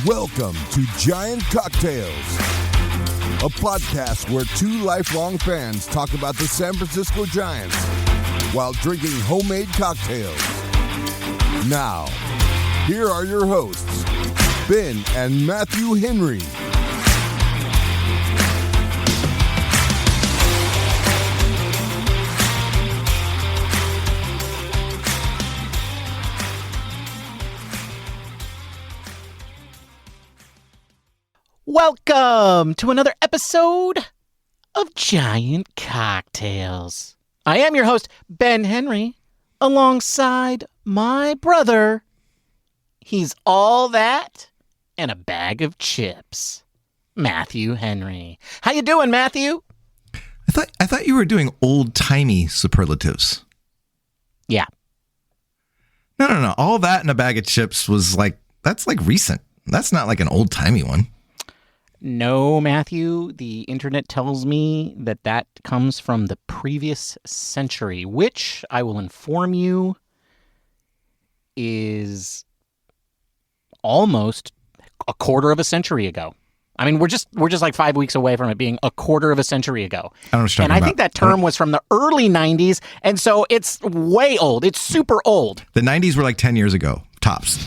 Welcome to Giant Cocktails, a podcast where two lifelong fans talk about the San Francisco Giants while drinking homemade cocktails. Now, here are your hosts, Ben and Matthew Henry. Welcome to another episode of Giant Cocktails. I am your host, Ben Henry, alongside my brother. He's all that and a bag of chips, Matthew Henry. How you doing, Matthew? I thought you were doing old-timey superlatives. Yeah. No. All that and a bag of chips was that's recent. That's not like an old-timey one. No, Matthew, the internet tells me that comes from the previous century, which I will inform you is almost a quarter of a century ago. I mean, we're just like 5 weeks away from it being a quarter of a century ago. I don't know what you're and I think that term was from the early 90s, and so it's way old. It's super old. The 90s were like 10 years ago, tops.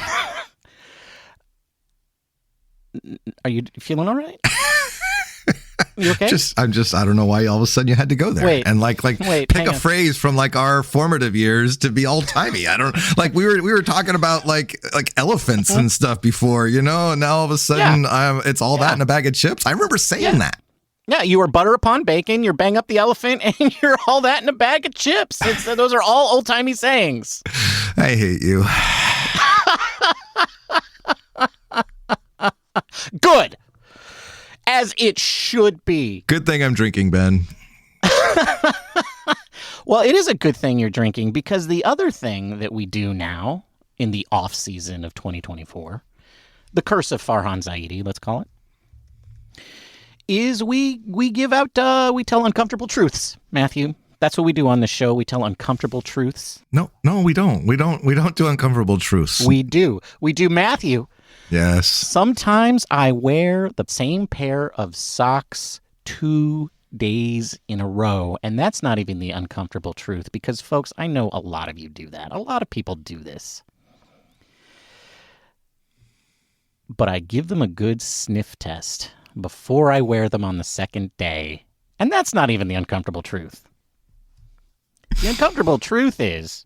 Are you feeling all right? You okay? I don't know why all of a sudden you had to go there. Wait, and pick a phrase from our formative years to be all timey. I don't we were talking about like elephants and stuff before, and now all of a sudden it's all that in a bag of chips. I remember saying that. Yeah, you were butter upon bacon, you're bang up the elephant, and you're all that in a bag of chips. Those are all old timey sayings. I hate you. Good. As it should be. Good thing I'm drinking, Ben. Well, it is a good thing you're drinking because the other thing that we do now in the off season of 2024, the curse of Farhan Zaidi, let's call it, is we give out, we tell uncomfortable truths, Matthew. That's what we do on the show. We tell uncomfortable truths. No, we don't. We don't do uncomfortable truths. We do, Matthew. Yes. Sometimes I wear the same pair of socks 2 days in a row, and that's not even the uncomfortable truth because, folks, I know a lot of you do that. A lot of people do this. But I give them a good sniff test before I wear them on the second day, and that's not even the uncomfortable truth. The uncomfortable truth is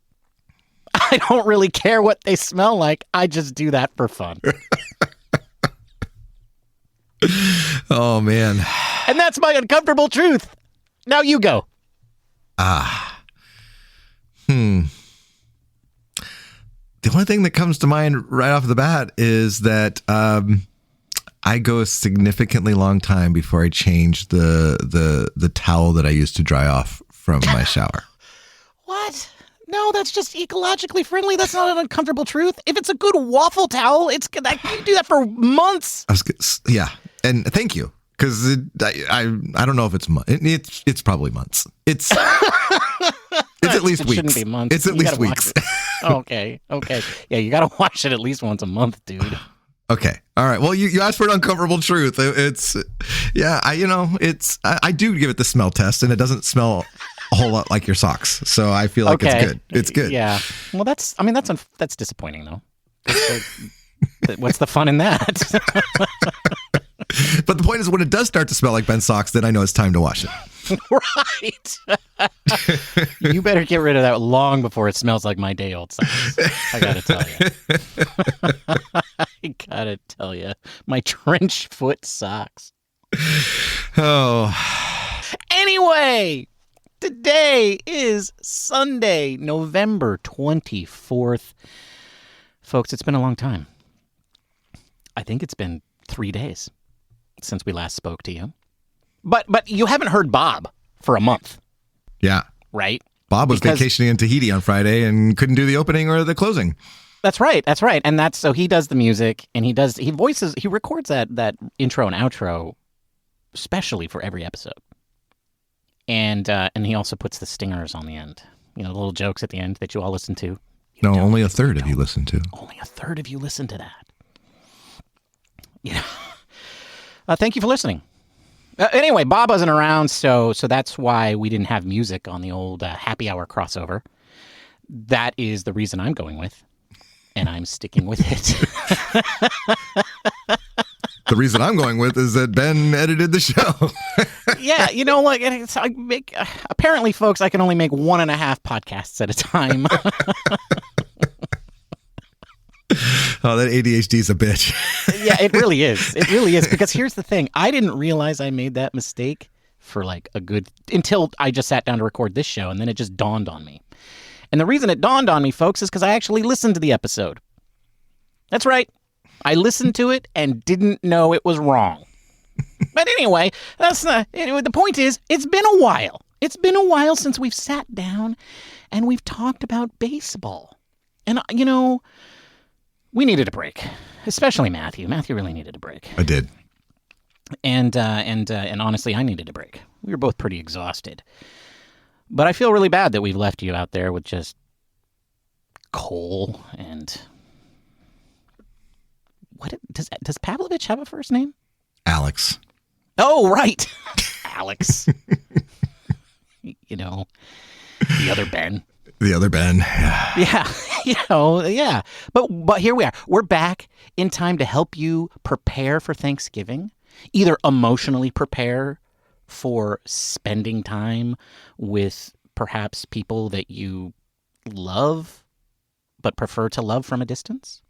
I don't really care what they smell like. I just do that for fun. Oh, man. And that's my uncomfortable truth. Now you go. The only thing that comes to mind right off the bat is that I go a significantly long time before I change the towel that I use to dry off from my shower. What? No, that's just ecologically friendly. That's not an uncomfortable truth. If it's a good waffle towel, you can do that for months. Yeah, and thank you, because I don't know if it's months. It's probably months. It's at least weeks. It shouldn't be months. It's at least weeks. Okay. Yeah, you got to wash it at least once a month, dude. Okay. All right. Well, you asked for an uncomfortable truth. I do give it the smell test, and it doesn't smell a whole lot like your socks. So I feel like it's good. It's good. Yeah. Well, that's disappointing though. What's the fun in that? But the point is, when it does start to smell like Ben's socks, then I know it's time to wash it. Right. You better get rid of that long before it smells like my day old socks. I gotta tell you. My trench foot socks. Oh. Anyway, today is Sunday, November 24th. Folks, it's been a long time. I think it's been 3 days since we last spoke to you. But you haven't heard Bob for a month. Yeah. Right? Bob was vacationing in Tahiti on Friday and couldn't do the opening or the closing. That's right. And so he does the music and he records that intro and outro specially for every episode. And he also puts the stingers on the end. The little jokes at the end that you all listen to. Only a third of you listen to. Only a third of you listen to that. Thank you for listening. Anyway, Bob wasn't around, so that's why we didn't have music on the old happy hour crossover. That is the reason I'm going with, and I'm sticking with it. The reason I'm going with is that Ben edited the show. Yeah, apparently, folks, I can only make 1.5 podcasts at a time. Oh, that ADHD is a bitch. Yeah, it really is. It really is. Because here's the thing. I didn't realize I made that mistake for until I just sat down to record this show, and then it just dawned on me. And the reason it dawned on me, folks, is because I actually listened to the episode. That's right. I listened to it and didn't know it was wrong. But anyway, the point is, it's been a while. It's been a while since we've sat down and we've talked about baseball. And, we needed a break, especially Matthew. Matthew really needed a break. I did. And honestly, I needed a break. We were both pretty exhausted. But I feel really bad that we've left you out there with just Cole and... Does Pavlovich have a first name? Alex. Oh, right. Alex. The other Ben. The other Ben. Yeah. Yeah. But here we are. We're back in time to help you prepare for Thanksgiving. Either emotionally prepare for spending time with perhaps people that you love but prefer to love from a distance.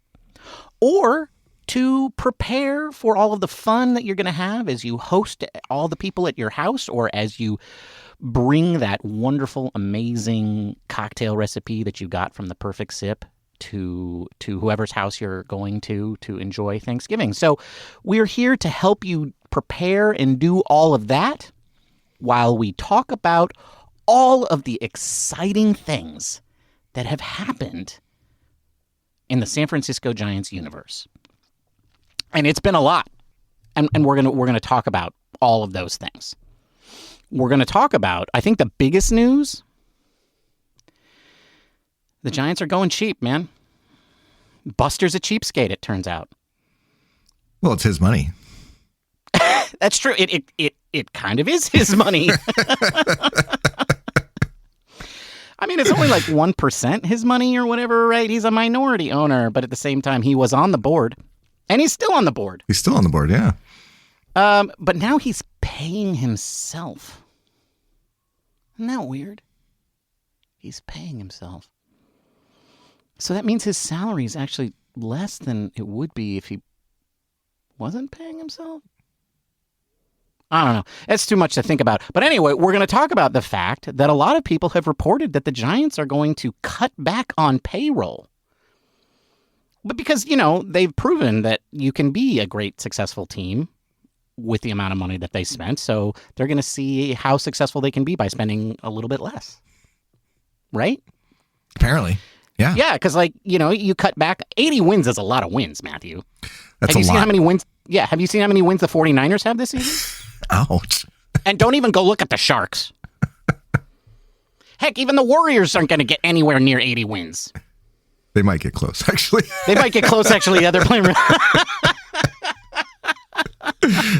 Or to prepare for all of the fun that you're going to have as you host all the people at your house, or as you bring that wonderful, amazing cocktail recipe that you got from the Perfect Sip to whoever's house you're going to enjoy Thanksgiving. So we're here to help you prepare and do all of that while we talk about all of the exciting things that have happened in the San Francisco Giants universe. And it's been a lot. And we're gonna talk about all of those things. We're gonna talk about, I think the biggest news, the Giants are going cheap, man. Buster's a cheapskate, it turns out. Well, it's his money. That's true. It kind of is his money. I mean, it's only like 1% his money or whatever, right? He's a minority owner, but at the same time, he was on the board. And he's still on the board. He's still on the board, yeah. But now he's paying himself. Isn't that weird? He's paying himself. So that means his salary is actually less than it would be if he wasn't paying himself? I don't know. It's too much to think about. But anyway, we're going to talk about the fact that a lot of people have reported that the Giants are going to cut back on payroll. But because, they've proven that you can be a great, successful team with the amount of money that they spent. So they're going to see how successful they can be by spending a little bit less. Right? Apparently. Yeah. Yeah, because, you cut back. 80 wins is a lot of wins, Matthew. That's have you a seen lot. how many wins? Yeah, have you seen how many wins the 49ers have this season? Ouch. And don't even go look at the Sharks. Heck, even the Warriors aren't going to get anywhere near 80 wins. They might get close, actually. They might get close, actually. Yeah, they're playing.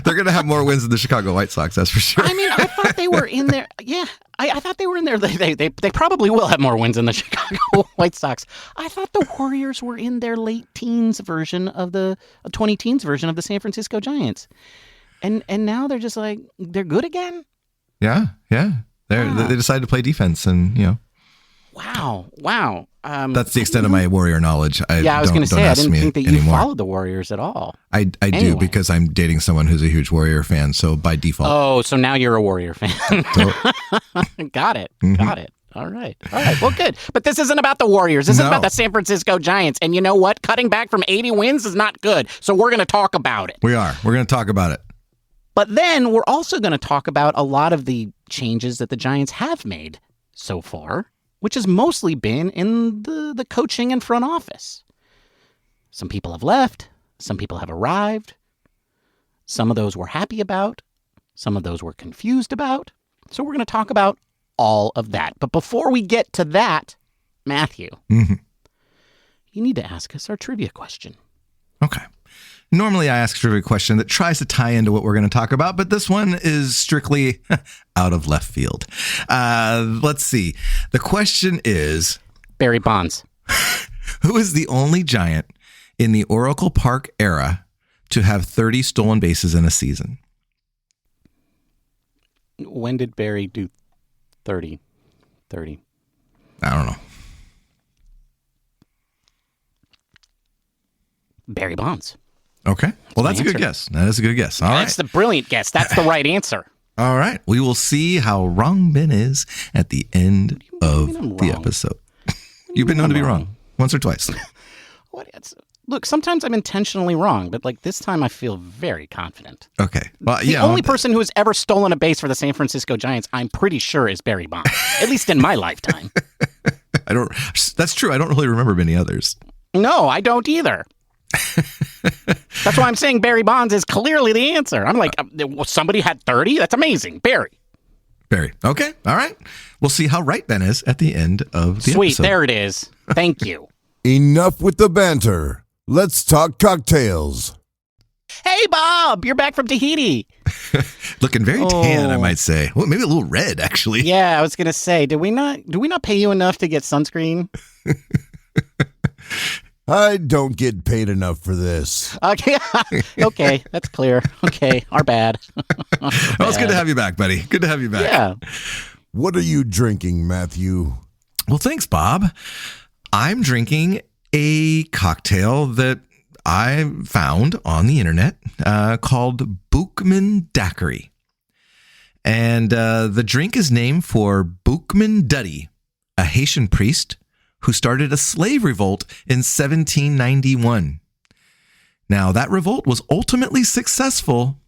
They're going to have more wins than the Chicago White Sox, that's for sure. I mean, I thought they were in there. Yeah, I thought they were in there. They probably will have more wins than the Chicago White Sox. I thought the Warriors were in their late teens version of the 20 teens version of the San Francisco Giants. And now they're just like, they're good again? Yeah. They decided to play defense and, Wow. That's the extent of my Warrior knowledge. I was going to say, I didn't think that you anymore. followed the Warriors at all. I do, because I'm dating someone who's a huge Warrior fan, so by default. Oh, so now you're a Warrior fan. Got it. Mm-hmm. Got it. All right. Well, good. But this isn't about the Warriors. This is about the San Francisco Giants. And you know what? Cutting back from 80 wins is not good. So we're going to talk about it. We are. We're going to talk about it. But then we're also going to talk about a lot of the changes that the Giants have made so far, which has mostly been in the coaching and front office. Some people have left. Some people have arrived. Some of those we're happy about. Some of those we're confused about. So we're going to talk about all of that. But before we get to that, Matthew, Mm-hmm. you need to ask us our trivia question. Okay. Normally, I ask for a question that tries to tie into what we're going to talk about, but this one is strictly out of left field. Let's see. The question is... Barry Bonds. Who is the only Giant in the Oracle Park era to have 30 stolen bases in a season? When did Barry do 30? I don't know. Barry Bonds. Okay. Well, that's a good guess. That is a good guess. All right. That's the brilliant guess. That's the right answer. All right. We will see how wrong Ben is at the end of the episode. You've been known to be wrong once or twice. Look, sometimes I'm intentionally wrong, but like this time I feel very confident. Okay. Well, the only person who has ever stolen a base for the San Francisco Giants, I'm pretty sure, is Barry Bonds, at least in my lifetime. That's true. I don't really remember many others. No, I don't either. That's why I'm saying Barry Bonds is clearly the answer. I'm like, somebody had 30? That's amazing. Barry. Okay. All right. We'll see how right Ben is at the end of the episode. Sweet. There it is. Thank you. Enough with the banter. Let's talk cocktails. Hey, Bob. You're back from Tahiti. Looking very tan, I might say. Well, maybe a little red, actually. Yeah, I was going to say, do we not pay you enough to get sunscreen? I don't get paid enough for this. Okay, okay, that's clear. Okay, our bad. Well, it's good to have you back, buddy. Good to have you back. Yeah. What are you drinking, Matthew? Well, thanks, Bob. I'm drinking a cocktail that I found on the internet called Boukman Daiquiri. And the drink is named for Boukman Daiquiri, a Haitian priest who started a slave revolt in 1791. Now, that revolt was ultimately successful,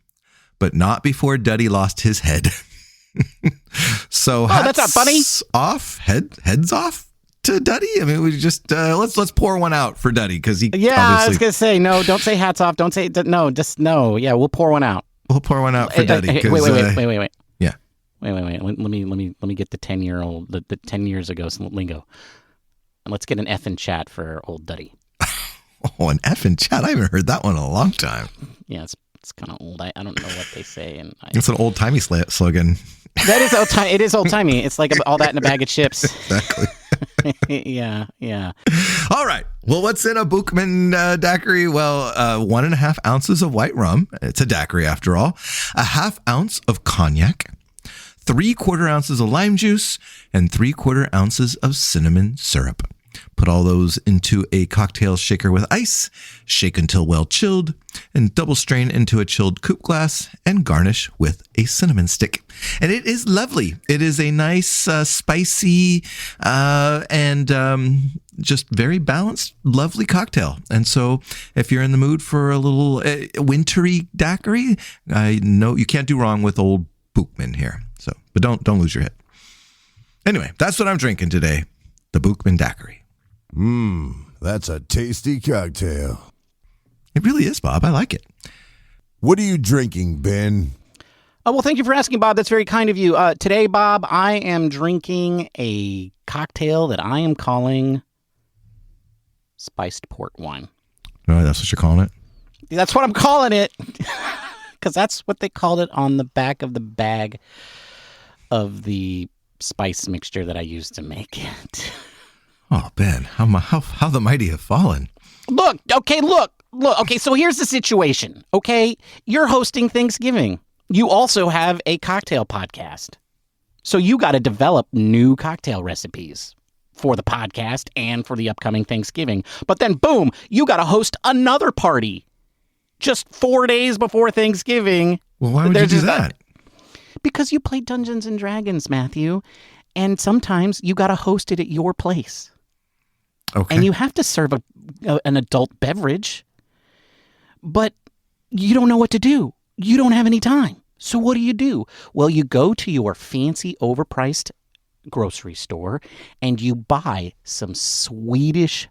but not before Duddy lost his head. So that's not funny. Heads off to Duddy. I mean, we just let's pour one out for Duddy because he. Yeah, I was gonna say no. Don't say hats off. Don't say no. Just no. Yeah, we'll pour one out. We'll pour one out for Duddy. Wait. Yeah. Wait. Let me get the 10-year-old the 10 years ago lingo. And let's get an F in chat for old Duddy. Oh, an F in chat. I haven't heard that one in a long time. Yeah, it's kind of old. I don't know what they say. It's an old timey slogan. That is old timey. It is old timey. It's like all that in a bag of chips. Exactly. Yeah. All right. Well, what's in a Boukman daiquiri? Well, 1.5 ounces of white rum. It's a daiquiri after all. 1/2 ounce of cognac. 3/4 ounces of lime juice, and 3/4 ounces of cinnamon syrup. Put all those into a cocktail shaker with ice, shake until well chilled, and double strain into a chilled coupe glass and garnish with a cinnamon stick. And it is lovely. It is a nice, spicy, and just very balanced, lovely cocktail. And so if you're in the mood for a little wintry daiquiri, I know you can't do wrong with old Boukman here. So, but don't lose your head. Anyway, that's what I'm drinking today. The Boukman Daiquiri. That's a tasty cocktail. It really is, Bob. I like it. What are you drinking, Ben? Oh, well, thank you for asking, Bob. That's very kind of you. Today, Bob, I am drinking a cocktail that I am calling spiced port wine. Oh, that's what you're calling it? That's what I'm calling it. Because that's what they called it on the back of the bag of the spice mixture that I used to make it. Oh, Ben, how the mighty have fallen. Look. Okay, so here's the situation, okay? You're hosting Thanksgiving. You also have a cocktail podcast. So you got to develop new cocktail recipes for the podcast and for the upcoming Thanksgiving. But then, boom, you got to host another party just 4 days before Thanksgiving. Well, why would you do that? Because you play Dungeons and Dragons, Matthew, and sometimes you got to host it at your place. Okay. And you have to serve an adult beverage, but you don't know what to do. You don't have any time. So what do? Well, you go to your fancy, overpriced grocery store and you buy some Swedish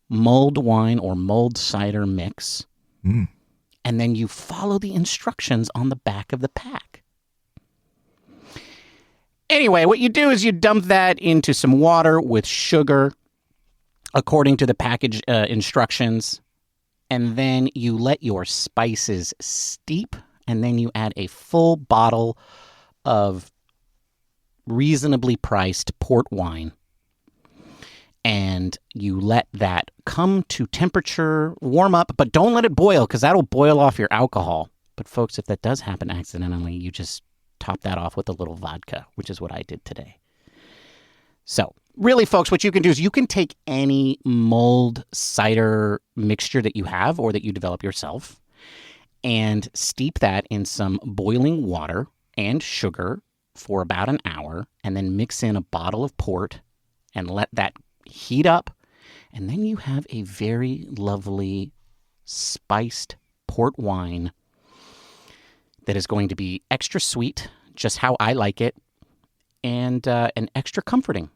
mulled wine or mulled cider mix. And then you follow the instructions on the back of the pack. Anyway, what you do is you dump that into some water with sugar according to the package instructions. and then you let your spices steep, and then you add a full bottle of reasonably priced port wine. And you let that come to temperature, warm up, but don't let it boil because that'll boil off your alcohol. But folks, if that does happen accidentally, you just top that off with a little vodka, which is what I did today. So really, folks, what you can do is you can take any mulled cider mixture that you have or that you develop yourself and steep that in some boiling water and sugar for about an hour, and then mix in a bottle of port and let that heat up. And then you have a very lovely spiced port wine that is going to be extra sweet, just how I like it, and extra comforting.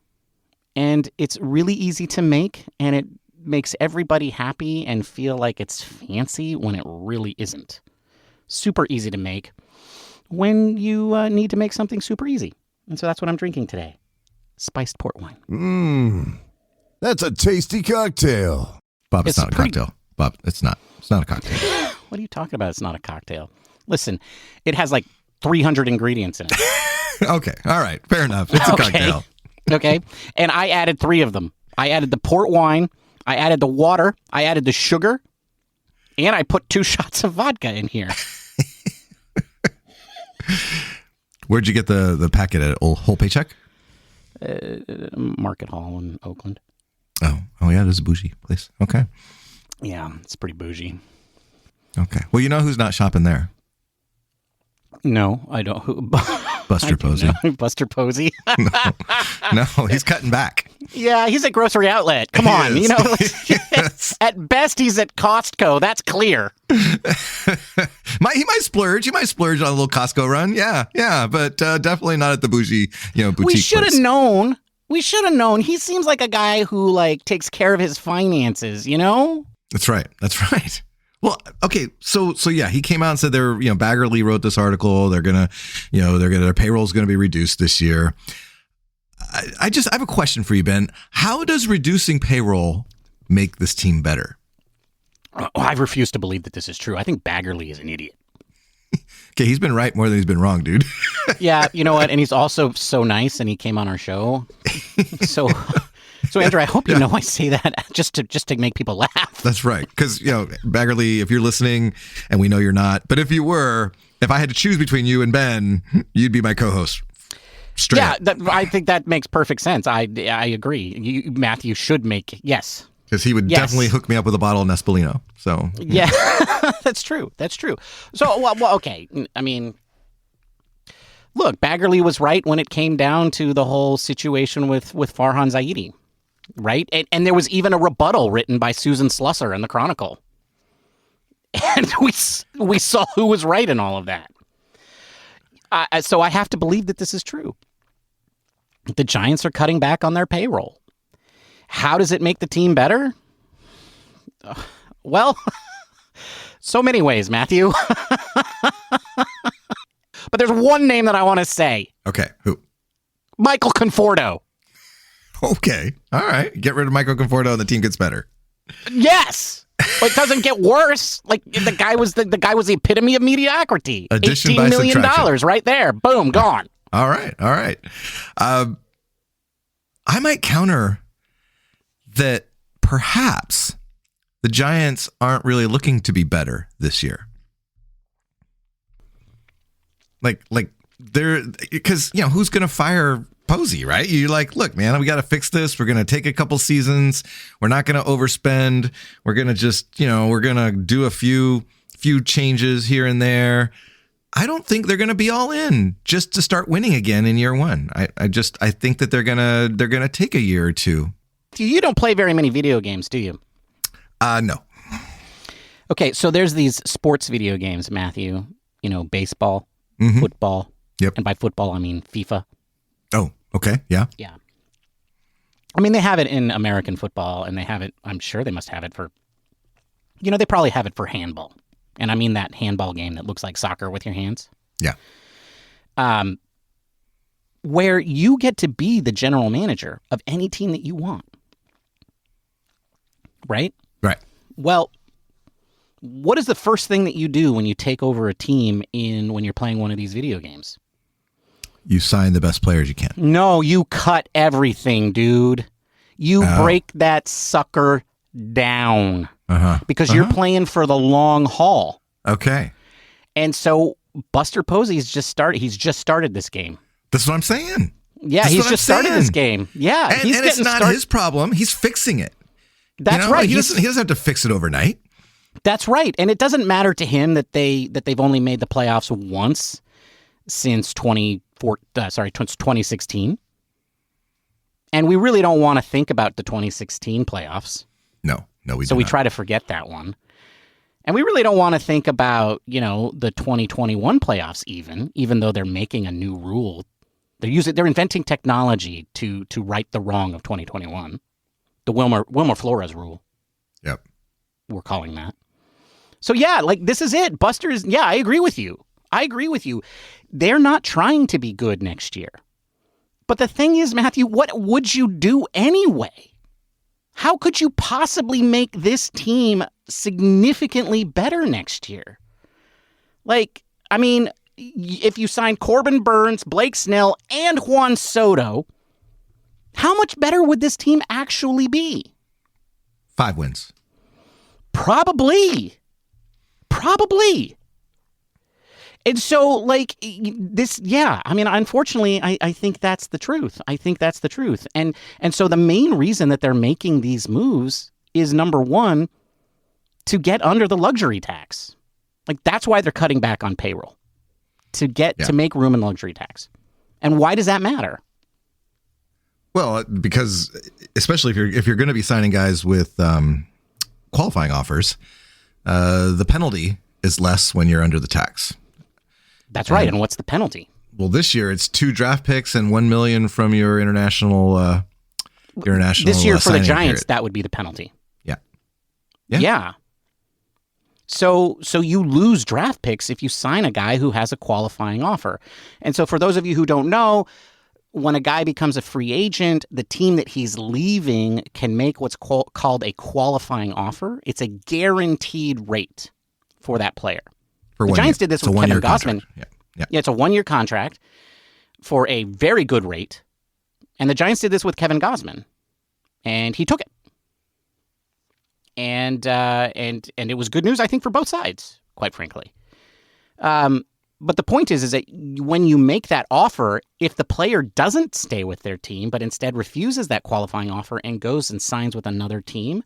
And it's really easy to make, and it makes everybody happy and feel like it's fancy when it really isn't. Super easy to make when you need to make something super easy. And so that's what I'm drinking today. Spiced port wine. That's a tasty cocktail. Bob, it's not a cocktail. Bob, it's not. It's not a cocktail. What are you talking about? It's not a cocktail. Listen, it has like 300 ingredients in it. Okay. All right. Fair enough. It's a cocktail. Okay. And I added 3 of them. I added the port wine. I added the water. I added the sugar. And I put 2 shots of vodka in here. Where'd you get the packet at? Whole Paycheck? Market Hall in Oakland. Oh yeah, there's a bougie place. Okay. Yeah, it's pretty bougie. Okay. Well, you know who's not shopping there? No, I don't. Buster Posey. Buster Posey. No, he's cutting back. Yeah, he's at Grocery Outlet. Come on, you know. Yes. At best, he's at Costco. That's clear. He might splurge. He might splurge on a little Costco run. Yeah, but definitely not at the bougie, boutique. We should have known. We should have known. He seems like a guy who takes care of his finances. That's right. Well, okay, so yeah, he came out and said Baggerly wrote this article. They're gonna, their payroll's gonna be reduced this year. I have a question for you, Ben. How does reducing payroll make this team better? I refuse to believe that this is true. I think Baggerly is an idiot. Okay, he's been right more than he's been wrong, dude. Yeah, you know what? And he's also so nice, and he came on our show. So Andrew, I hope you know I say that just to make people laugh. That's right, because Baggerly, if you're listening, and we know you're not, but if you were, if I had to choose between you and Ben, you'd be my co-host. Straight up. I think that makes perfect sense. I agree. Matthew should make yes. Because he would definitely hook me up with a bottle of Nespolino. So yeah, that's true. So well, okay. I mean, look, Baggerly was right when it came down to the whole situation with Farhan Zaidi, right? And there was even a rebuttal written by Susan Slusser in the Chronicle, and we saw who was right in all of that. So I have to believe that this is true. The Giants are cutting back on their payroll. How does it make the team better? Well, so many ways, Matthew. But there's one name that I want to say. Okay, who? Michael Conforto. Okay, all right. Get rid of Michael Conforto and the team gets better. Yes. It doesn't get worse. The guy was the epitome of mediocrity. Addition $18 by million subtraction. right there. Boom, gone. All right. I might counter that perhaps the Giants aren't really looking to be better this year. Like they're, because who's going to fire Posey, right? You're like, look, man, we got to fix this. We're going to take a couple seasons. We're not going to overspend. We're going to just, we're going to do a few changes here and there. I don't think they're going to be all in just to start winning again in year one. I think that they're going to take a year or two. You don't play very many video games, do you? No. Okay, so there's these sports video games, Matthew. Baseball, football. Yep. And by football, I mean FIFA. Oh, okay. Yeah. Yeah. I mean, they have it in American football, and they have it, I'm sure they must have it for, they probably have it for handball. And I mean that handball game that looks like soccer with your hands. Yeah. Where you get to be the general manager of any team that you want. Right? Right. Well, What is the first thing that you do when you take over a team when you're playing one of these video games? You sign the best players you can. No, you cut everything, dude. You break that sucker down because you're playing for the long haul. Okay. And so Buster Posey's just started. He's just started this game. That's what I'm saying. Yeah, he's just started this game. Yeah, and it's not his problem. He's fixing it. That's right. He doesn't have to fix it overnight. That's right. And it doesn't matter to him that they've only made the playoffs once since 2016. And we really don't want to think about the 2016 playoffs. No, we So do we not. try to forget that one. And we really don't want to think about, the 2021 playoffs even though they're making a new rule. They're inventing technology to right the wrong of 2021. The Wilmer Flores rule. Yep. We're calling that. So yeah, this is it. Buster's, I agree with you. They're not trying to be good next year. But the thing is, Matthew, what would you do anyway? How could you possibly make this team significantly better next year? If you sign Corbin Burns, Blake Snell, and Juan Soto, how much better would this team actually be? 5 wins. Probably. And so, unfortunately, I think that's the truth. And so the main reason that they're making these moves is, number one, to get under the luxury tax. That's why they're cutting back on payroll, to make room in luxury tax. And why does that matter? Well, because especially if you're going to be signing guys with qualifying offers, the penalty is less when you're under the tax. That's right. And what's the penalty? Well, this year it's 2 draft picks and $1 million from your international. This year for the Giants, period. that would be the penalty. Yeah. So you lose draft picks if you sign a guy who has a qualifying offer. And so for those of you who don't know, when a guy becomes a free agent, the team that he's leaving can make what's called a qualifying offer. It's a guaranteed rate for that player. The Giants did this with Kevin Gausman. Yeah, it's a 1-year contract for a very good rate. And the Giants did this with Kevin Gausman. And he took it. And it was good news, I think, for both sides, quite frankly. But the point is that when you make that offer, if the player doesn't stay with their team, but instead refuses that qualifying offer and goes and signs with another team,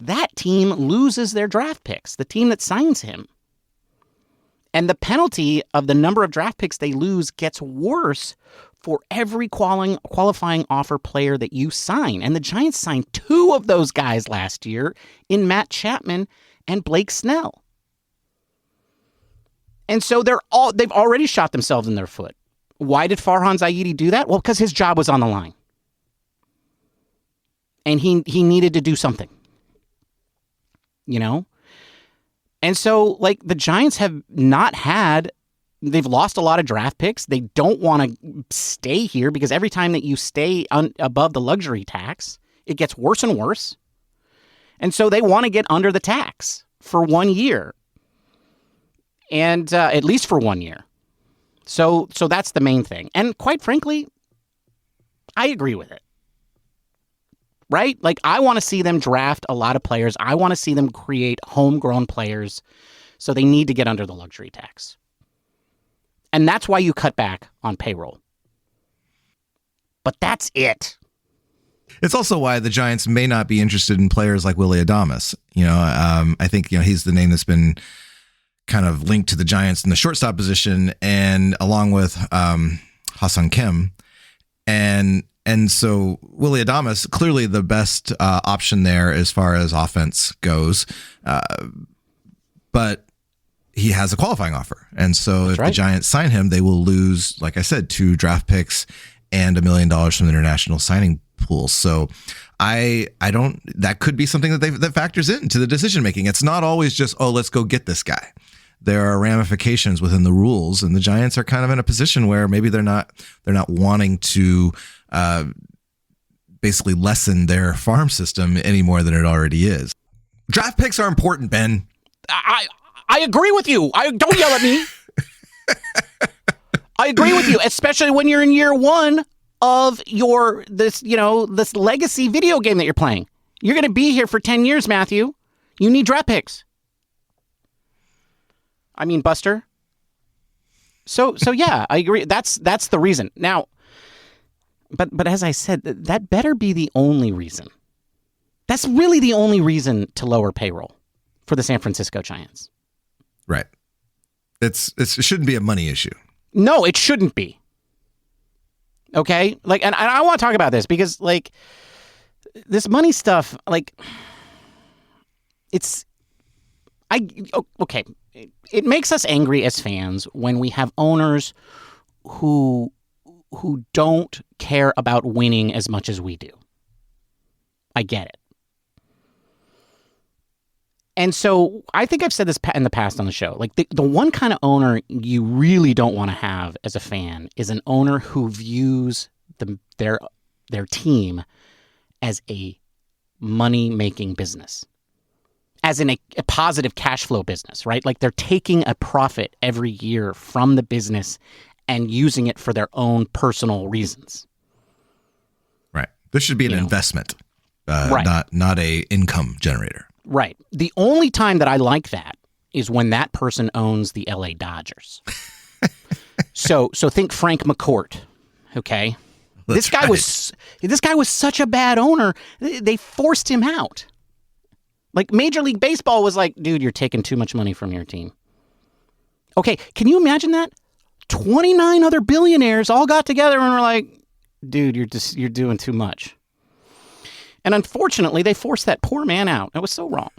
that team loses their draft picks, the team that signs him. And the penalty of the number of draft picks they lose gets worse for every qualifying offer player that you sign. And the Giants signed 2 of those guys last year in Matt Chapman and Blake Snell. And so they've already shot themselves in their foot. Why did Farhan Zaidi do that? Well, because his job was on the line. And he needed to do something. And so, the Giants have they've lost a lot of draft picks. They don't want to stay here because every time that you stay above the luxury tax, it gets worse and worse. And so they want to get under the tax for 1 year. And at least for 1 year. So that's the main thing. And quite frankly, I agree with it. Right? I want to see them draft a lot of players. I want to see them create homegrown players. So they need to get under the luxury tax. And that's why you cut back on payroll. But that's it. It's also why the Giants may not be interested in players like Willy Adames. I think he's the name that's been kind of linked to the Giants in the shortstop position, and along with Ha-Seong Kim, and so Willy Adames, clearly the best option there as far as offense goes, but he has a qualifying offer, and so if the Giants sign him, they will lose, like I said, 2 draft picks and $1 million from the international signing pool. So I don't. That could be something that factors into the decision making. It's not always just, let's go get this guy. There are ramifications within the rules, and the Giants are kind of in a position where maybe they're not wanting to basically lessen their farm system any more than it already is. Draft picks are important, Ben. I agree with you. Don't yell at me. I agree with you, especially when you're in year one of this legacy video game that you're playing. You're going to be here for 10 years, Matthew. You need draft picks. I mean, Buster. So yeah, I agree. That's the reason. Now, but as I said, that better be the only reason. That's really the only reason to lower payroll for the San Francisco Giants. Right. It shouldn't be a money issue. No, it shouldn't be. Okay? Like, and I want to talk about this because, like, this money stuff, like, okay. It makes us angry as fans when we have owners who don't care about winning as much as we do. I get it. And so I think I've said this in the past on the show. Like the one kind of owner you really don't want to have as a fan is an owner who views their team as a money-making business, as in a positive cash flow business, right? Like they're taking a profit every year from the business and using it for their own personal reasons. Right. This should be an investment, right. not a income generator. Right. The only time that I like that is when that person owns the LA Dodgers. So think Frank McCourt, okay? This guy was such a bad owner. They forced him out. Like Major League Baseball was like, dude, you're taking too much money from your team. Okay, can you imagine that? 29 other billionaires all got together and were like, dude, you're doing too much. And unfortunately, they forced that poor man out. It was so wrong.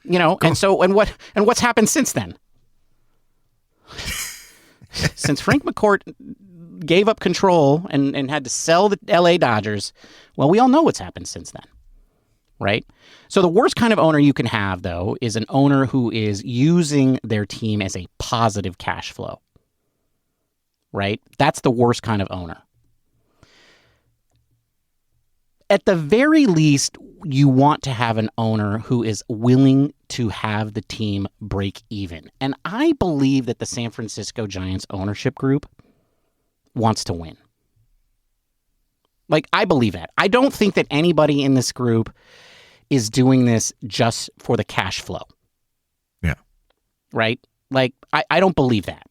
And what's happened since then? Since Frank McCourt gave up control and had to sell the LA Dodgers, well, we all know what's happened since then, right? So the worst kind of owner you can have, though, is an owner who is using their team as a positive cash flow, right? That's the worst kind of owner. At the very least, you want to have an owner who is willing to have the team break even. And I believe that the San Francisco Giants ownership group wants to win. Like, I believe that. I don't think that anybody in this group is doing this just for the cash flow. Yeah. Right? Like, I don't believe that.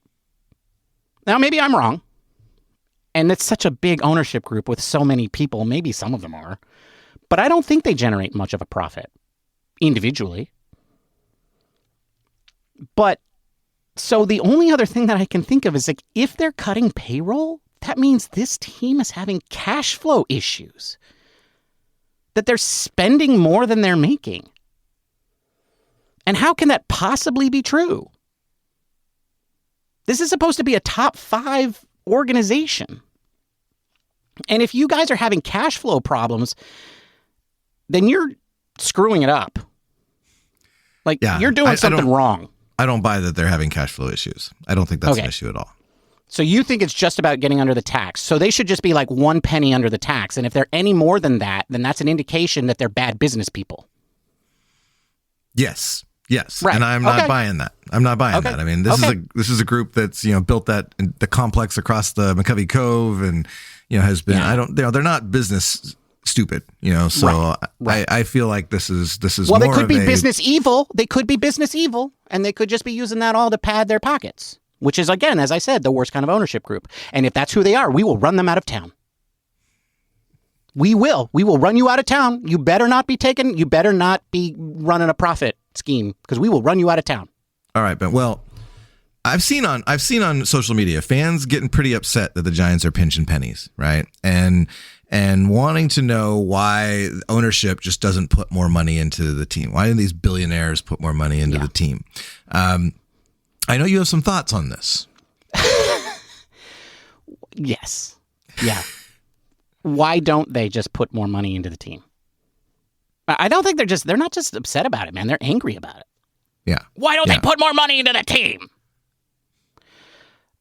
Now, maybe I'm wrong. And it's such a big ownership group with so many people. Maybe some of them are. But I don't think they generate much of a profit individually. But so the only other thing that I can think of is like if they're cutting payroll, that means this team is having cash flow issues. That they're spending more than they're making. And how can that possibly be true? This is supposed to be a top 5 organization. And if you guys are having cash flow problems, then you're screwing it up. Like, you're doing something wrong. I don't buy that they're having cash flow issues. I don't think that's an issue at all. So you think it's just about getting under the tax. So they should just be like 1 penny under the tax. And if they're any more than that, then that's an indication that they're bad business people. Yes. Right. And I'm not buying that. I'm not buying that. I mean, this is a group that's, built the complex across the McCovey Cove and, has been, they're not business stupid, so right. I feel like this is well, more they could be business evil. They could be business evil, and they could just be using that all to pad their pockets, which is, again, as I said, the worst kind of ownership group. And if that's who they are, we will run them out of town. We will run you out of town. You better not be running a profit scheme because we will run you out of town. All right, Ben. Well, I've seen on social media fans getting pretty upset that the Giants are pinching pennies, right? And wanting to know why ownership just doesn't put more money into the team. Why didn't these billionaires put more money into the team? I know you have some thoughts on this. Yes. Yeah. Why don't they just put more money into the team? I don't think they're not just upset about it, man. They're angry about it. Yeah. Why don't they put more money into the team?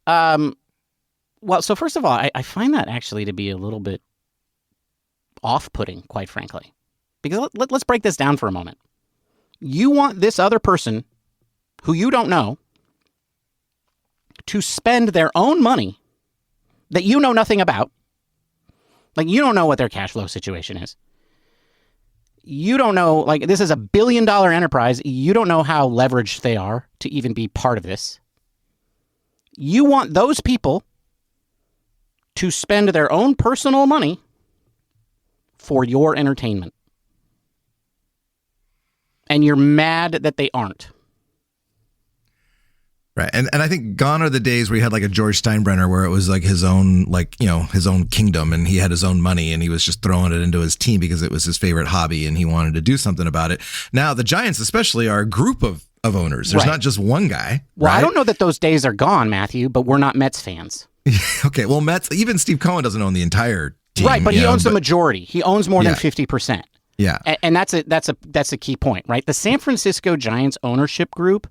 Well, so first of all, I find that actually to be a little bit off-putting, quite frankly. Because let's break this down for a moment. You want this other person who you don't know to spend their own money that you know nothing about. Like, you don't know what their cash flow situation is. You don't know, like, this is $1 billion enterprise. You don't know how leveraged they are to even be part of this. You want those people to spend their own personal money for your entertainment. And you're mad that they aren't. Right. And I think gone are the days where you had like a George Steinbrenner where it was like his own, like, you know, his own kingdom, and he had his own money and he was just throwing it into his team because it was his favorite hobby and he wanted to do something about it. Now, the Giants especially are a group of owners. There's not just one guy. Well, right? I don't know that those days are gone, Matthew, but we're not Mets fans. Okay. Well, Mets, even Steve Cohen doesn't own the entire team. Right. But he owns the majority. He owns more than 50%. Yeah. And that's a key point, right? The San Francisco Giants ownership group,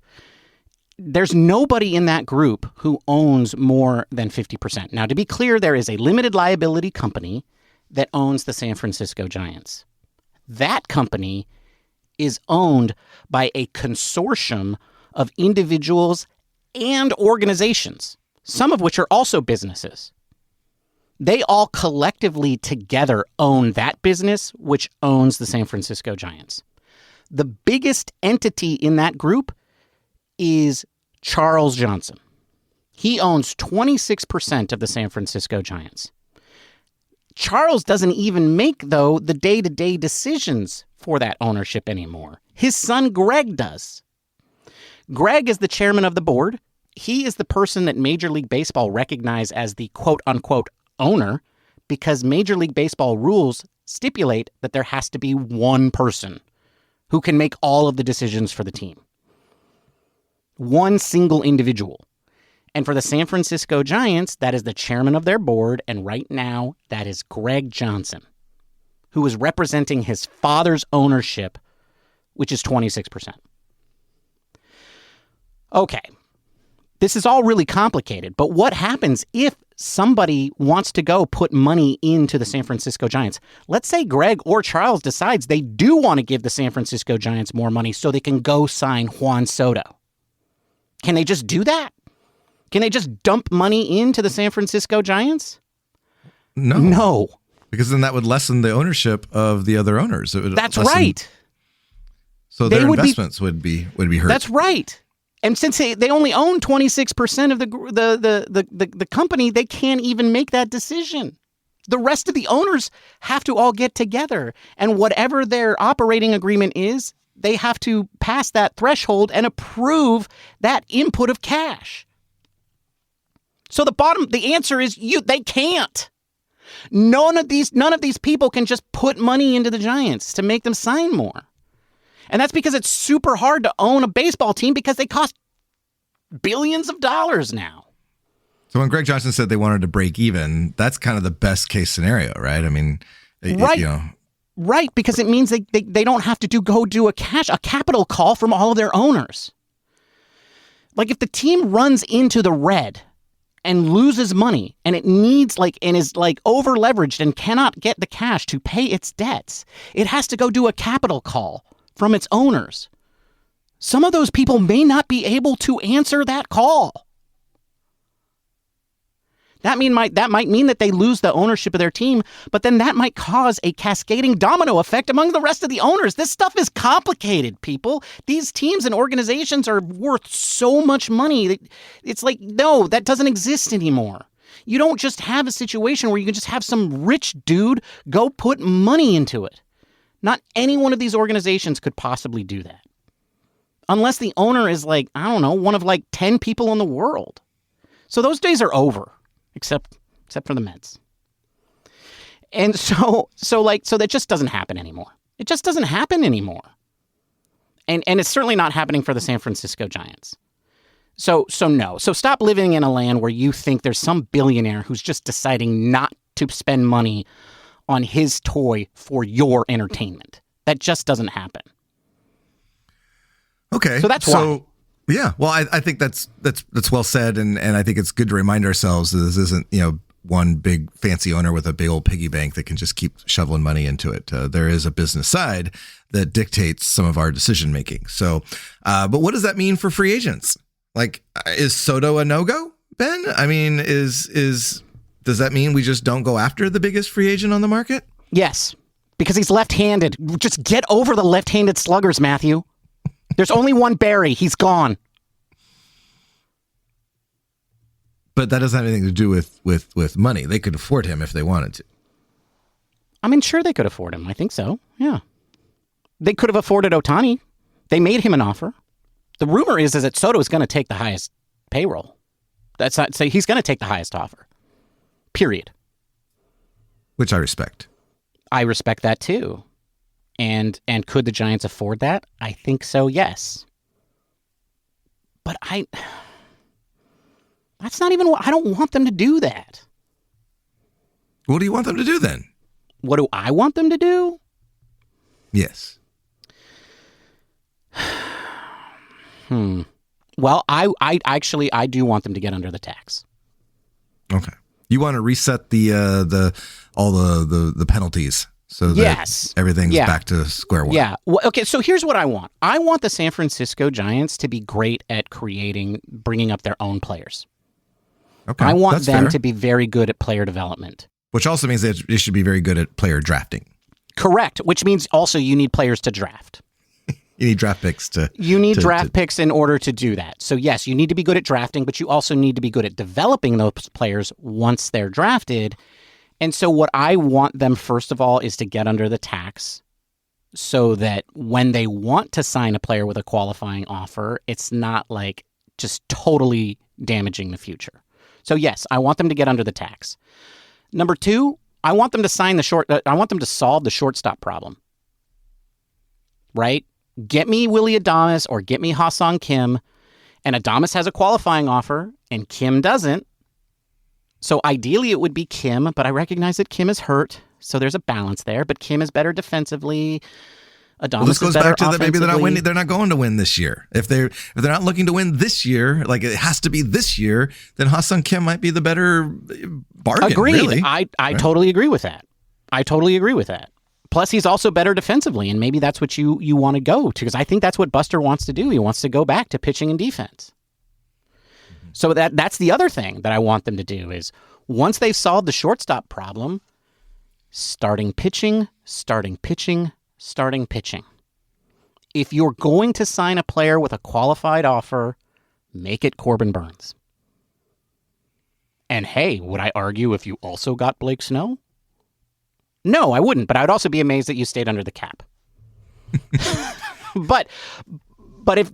there's nobody in that group who owns more than 50%. Now, to be clear, there is a limited liability company that owns the San Francisco Giants. That company is owned by a consortium of individuals and organizations, some of which are also businesses. They all collectively together own that business, which owns the San Francisco Giants. The biggest entity in that group is Charles Johnson. He owns 26% of the San Francisco Giants. Charles doesn't even make, though, the day-to-day decisions for that ownership anymore. His son Greg does. Greg is the chairman of the board. He is the person that Major League Baseball recognized as the quote-unquote owner because Major League Baseball rules stipulate that there has to be one person who can make all of the decisions for the team. One single individual. And for the San Francisco Giants, that is the chairman of their board, and right now, that is Greg Johnson, who is representing his father's ownership, which is 26%. Okay, this is all really complicated, but what happens if somebody wants to go put money into the San Francisco Giants? Let's say Greg or Charles decides they do want to give the San Francisco Giants more money so they can go sign Juan Soto. Can they just do that? Can they just dump money into the San Francisco Giants? No. Because then that would lessen the ownership of the other owners. That's right. So their investments would be hurt. That's right. And since they only own 26% of the company, they can't even make that decision. The rest of the owners have to all get together, and whatever their operating agreement is, they have to pass that threshold and approve that input of cash. So the answer is they can't. None of these people can just put money into the Giants to make them sign more. And that's because it's super hard to own a baseball team because they cost billions of dollars now. So when Greg Johnson said they wanted to break even, that's kind of the best case scenario, right? I mean, right. Right, because it means they don't have to go do a capital call from all of their owners. Like if the team runs into the red and loses money and it needs and is over leveraged and cannot get the cash to pay its debts, it has to go do a capital call from its owners. Some of those people may not be able to answer that call. That might mean that they lose the ownership of their team, but then that might cause a cascading domino effect among the rest of the owners. This stuff is complicated, people. These teams and organizations are worth so much money. It's like, no, that doesn't exist anymore. You don't just have a situation where you can just have some rich dude go put money into it. Not any one of these organizations could possibly do that. Unless the owner is one of 10 people in the world. So those days are over. Except for the Mets. And so that just doesn't happen anymore. It just doesn't happen anymore. And it's certainly not happening for the San Francisco Giants. So no. So stop living in a land where you think there's some billionaire who's just deciding not to spend money on his toy for your entertainment. That just doesn't happen. Okay. So that's why. Yeah, well, I think that's well said, and I think it's good to remind ourselves that this isn't one big fancy owner with a big old piggy bank that can just keep shoveling money into it. There is a business side that dictates some of our decision making. So, but what does that mean for free agents? Like, is Soto a no-go, Ben? I mean, does that mean we just don't go after the biggest free agent on the market? Yes, because he's left-handed. Just get over the left-handed sluggers, Matthew. There's only one Barry. He's gone. But that doesn't have anything to do with money. They could afford him if they wanted to. I mean, sure, they could afford him. I think so. Yeah. They could have afforded Ohtani. They made him an offer. The rumor is that Soto is going to take the highest payroll. That's not say he's going to take the highest offer. Period. Which I respect. I respect that too. And could the Giants afford that? I think so, yes. But that's not even what I don't want them to do that. What do you want them to do then? What do I want them to do? Yes. Well, I actually do want them to get under the tax. Okay. You want to reset all the penalties so that everything's back to square one. Yeah. Well, okay, so here's what I want. I want the San Francisco Giants to be great at bringing up their own players. Okay. I want That's them fair. to be very good at player development. Which also means that they should be very good at player drafting. Correct, which means also you need players to draft. You need draft picks draft picks in order to do that. So yes, you need to be good at drafting, but you also need to be good at developing those players once they're drafted. And so what I want them, first of all, is to get under the tax so that when they want to sign a player with a qualifying offer, it's not like just totally damaging the future. So yes, I want them to get under the tax. Number two, I want them to solve the shortstop problem. Right? Get me Willy Adames or get me Ha-Seong Kim, and Adames has a qualifying offer and Kim doesn't. So ideally it would be Kim, but I recognize that Kim is hurt, so there's a balance there. But Kim is better defensively. Adames this goes is better back to that maybe they're not winning. offensively. They're not going to win this year. If they're not looking to win this year, like it has to be this year, then Ha-Seong Kim might be the better bargain. Agreed. Really. I totally agree with that. I totally agree with that. Plus, he's also better defensively, and maybe that's what you want to go to, because I think that's what Buster wants to do. He wants to go back to pitching and defense. So that's the other thing that I want them to do is once they've solved the shortstop problem, starting pitching. If you're going to sign a player with a qualified offer, make it Corbin Burnes. And hey, would I argue if you also got Blake Snow? No, I wouldn't, but I would also be amazed that you stayed under the cap. But if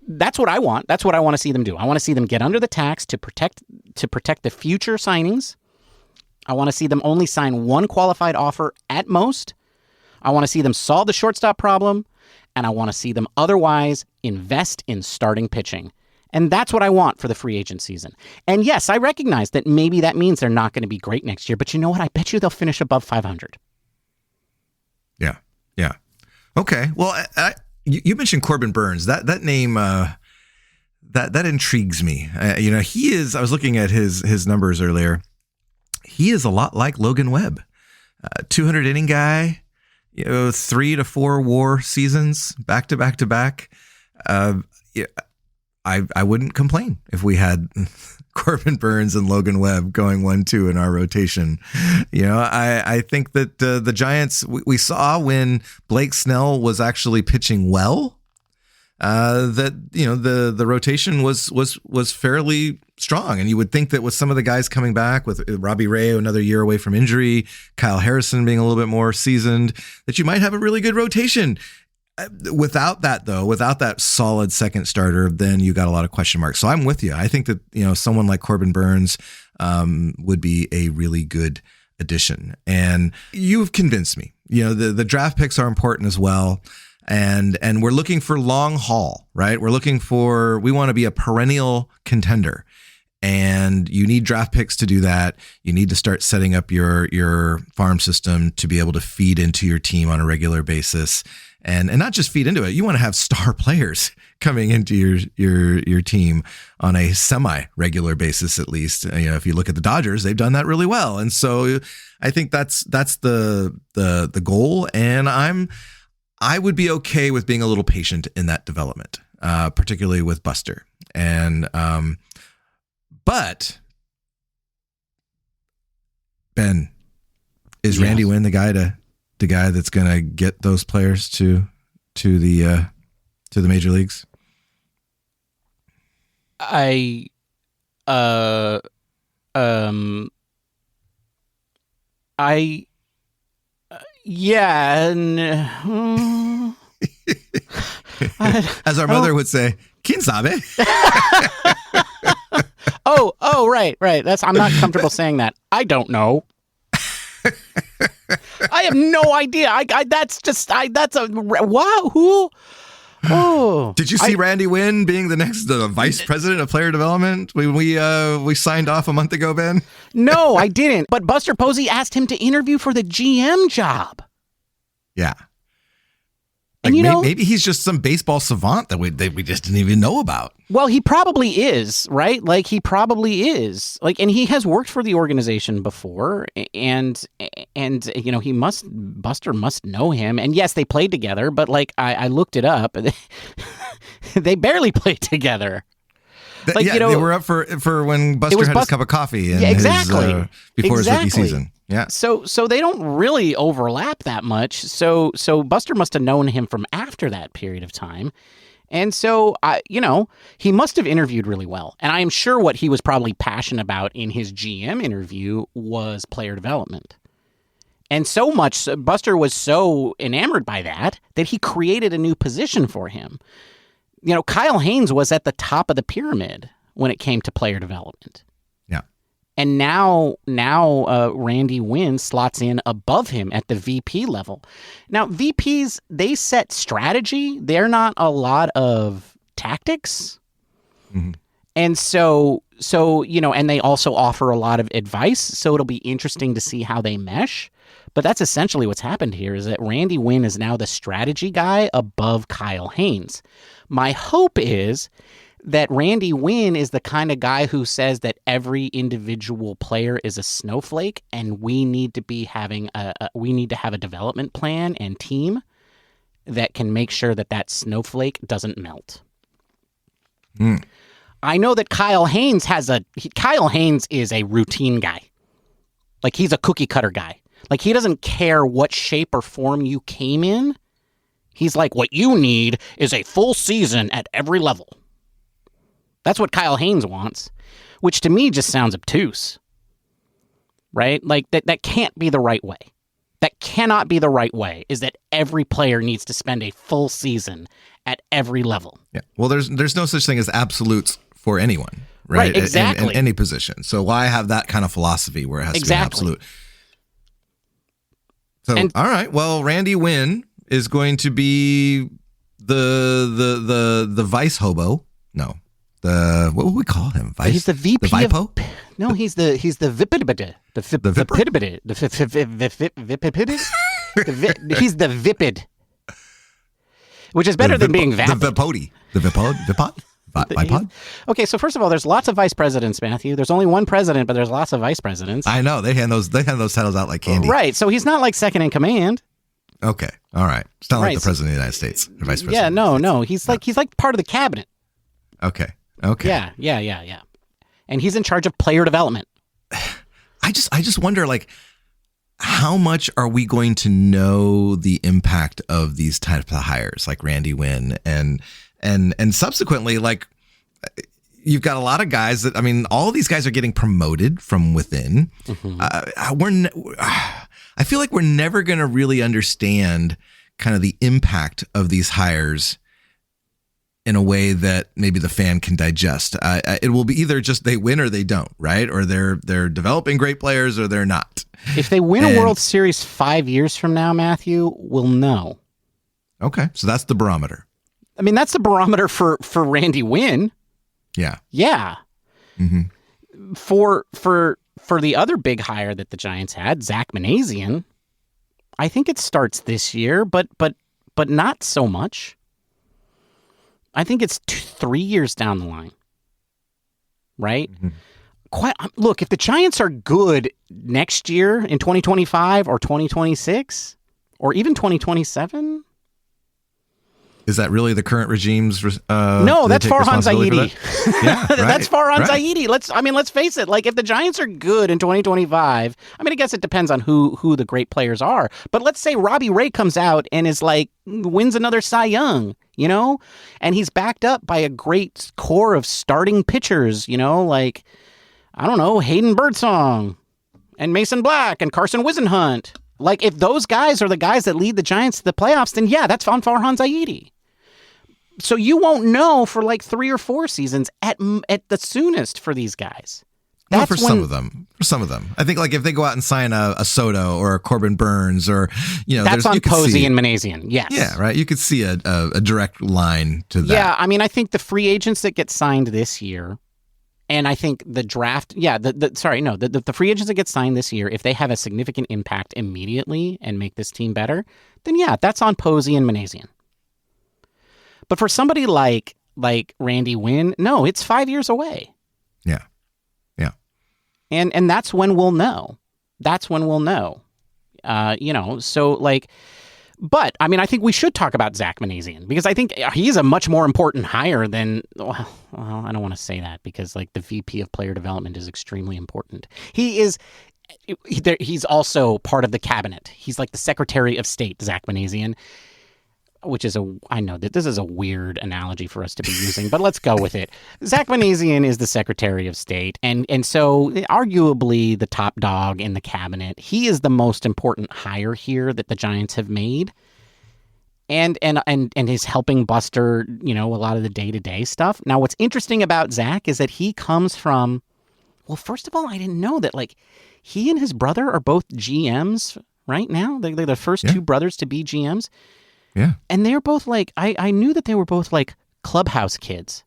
that's what I want. That's what I want to see them do. I want to see them get under the tax to protect the future signings. I want to see them only sign one qualified offer at most. I want to see them solve the shortstop problem, and I want to see them otherwise invest in starting pitching. And that's what I want for the free agent season. And yes, I recognize that maybe that means they're not going to be great next year, but you know what? I bet you they'll finish above 500. Yeah. Okay. Well, you mentioned Corbin Burnes. That name that intrigues me. He is. I was looking at his numbers earlier. He is a lot like Logan Webb, 200 inning guy. 3 to 4 WAR seasons back to back to back. I wouldn't complain if we had Corbin Burnes and Logan Webb going 1-2 in our rotation. I think that the Giants, we saw when Blake Snell was actually pitching well, that the rotation was fairly strong, and you would think that with some of the guys coming back, with Robbie Ray another year away from injury, Kyle Harrison being a little bit more seasoned, that you might have a really good rotation. Without that solid second starter, then you got a lot of question marks. So I'm with you. I think that someone like Corbin Burnes would be a really good addition, and you've convinced me. The draft picks are important as well. And we're looking for long haul, right? We want to be a perennial contender. And you need draft picks to do that. You need to start setting up your farm system to be able to feed into your team on a regular basis, and not just feed into it. You want to have star players coming into your team on a semi-regular basis, at least. You know, if you look at the Dodgers, they've done that really well, and so I think that's the goal. And I would be okay with being a little patient in that development, particularly with Buster. And but Ben, is Randy Wynn the guy that's going to get those players to the major leagues? As our mother would say, "Quién sabe?" Oh, right. I'm not comfortable saying that. I don't know. I have no idea. That's a wow. Who? Oh, did you see Randy Wynn being the next vice president of player development? We signed off a month ago, Ben. No, I didn't. But Buster Posey asked him to interview for the GM job. Yeah. And maybe he's just some baseball savant that we just didn't even know about. Well, he probably is, right? Like, he probably is. Like, and he has worked for the organization before, and you know, Buster must know him. And yes, they played together, but like I looked it up, they barely played together. Like, they were up for when Buster had his cup of coffee and before his rookie season. Yeah. So they don't really overlap that much. So Buster must have known him from after that period of time. And so, he must have interviewed really well. And I am sure what he was probably passionate about in his GM interview was player development. And so much, Buster was so enamored by that he created a new position for him. You know, Kyle Haynes was at the top of the pyramid when it came to player development. Yeah. And now Randy Wynn slots in above him at the VP level. Now, VPs, they set strategy. They're not a lot of tactics. Mm-hmm. And so, and they also offer a lot of advice. So it'll be interesting to see how they mesh. But that's essentially what's happened here, is that Randy Wynn is now the strategy guy above Kyle Haynes. My hope is that Randy Wynn is the kind of guy who says that every individual player is a snowflake, and we need to have a development plan and team that can make sure that snowflake doesn't melt. Mm. I know that Kyle Haynes is a routine guy. Like, he's a cookie cutter guy. Like, he doesn't care what shape or form you came in. He's like, what you need is a full season at every level. That's what Kyle Haynes wants, which to me just sounds obtuse, right? Like, that can't be the right way. That cannot be the right way, is that every player needs to spend a full season at every level. Yeah. Well, there's no such thing as absolutes for anyone, right? Exactly. In any position. So why have that kind of philosophy where it has to be absolute? So, all right. Well, Randy Wynn is going to be the vice hobo. No, what would we call him? Vice? He's the VP. The Vipo? No, he's the vipid. He's the vipid, which is better than being vapid. The vipodi. The vipod. Bipod? Okay, so first of all, there's lots of vice presidents, Matthew. There's only one president, but there's lots of vice presidents. I know. They hand those titles out like candy. Right. So he's not like second in command. Okay. All right. It's not like the president of the United States or vice president. Yeah, no. He's like part of the cabinet. Okay. Yeah. And he's in charge of player development. I just wonder, like, how much are we going to know the impact of these types of hires, like Randy Wynn, and subsequently, like, you've got a lot of guys that, I mean, all these guys are getting promoted from within. Mm-hmm. I feel like we're never going to really understand kind of the impact of these hires in a way that maybe the fan can digest. It will be either just they win or they don't, right? Or they're developing great players or they're not. If they win a World Series 5 years from now, Matthew, we'll know. Okay, so that's the barometer. I mean, that's the barometer for Randy Wynn. Yeah. Yeah. Mm-hmm. for the other big hire that the Giants had, Zach Manassian, I think it starts this year, but not so much. I think it's 3 years down the line, right? Mm-hmm. Look, if the Giants are good next year in 2025 or 2026 or even 2027. Is that really the current regime's? No, that's Farhan Zaidi. Yeah, right, that's Farhan Zaidi. Let's face it. Like, if the Giants are good in 2025, I guess it depends on who the great players are. But let's say Robbie Ray comes out and is like wins another Cy Young, and he's backed up by a great core of starting pitchers, like, I don't know, Hayden Birdsong and Mason Black and Carson Wisenhunt. Like, if those guys are the guys that lead the Giants to the playoffs, then yeah, that's on Farhan Zaidi. So you won't know for like 3 or 4 seasons at the soonest for these guys. For some of them. I think, like, if they go out and sign a Soto or a Corbin Burns or, that's on Posey and Manassian. Yes. Yeah, right. You could see a direct line to that. Yeah, I think the free agents that get signed this year, and I think the draft, the free agents that get signed this year, if they have a significant impact immediately and make this team better, then yeah, that's on Posey and Manassian. But for somebody like Randy Wynn, no, it's 5 years away. Yeah. Yeah. And that's when we'll know. So like, but I think we should talk about Zach Manassian because I think he's a much more important hire than, well, I don't want to say that because like the VP of player development is extremely important. He's also part of the cabinet. He's like the Secretary of State, Zach Manassian. Which is I know that this is a weird analogy for us to be using, but let's go with it. Zach Manassian is the Secretary of State, and so arguably the top dog in the cabinet. He is the most important hire here that the Giants have made, and is helping Buster, a lot of the day-to-day stuff. Now, what's interesting about Zach is that he comes from, well, first of all, I didn't know that like he and his brother are both GMs right now. They're the first two brothers to be GMs. Yeah. And they're both like, I knew that they were both like clubhouse kids.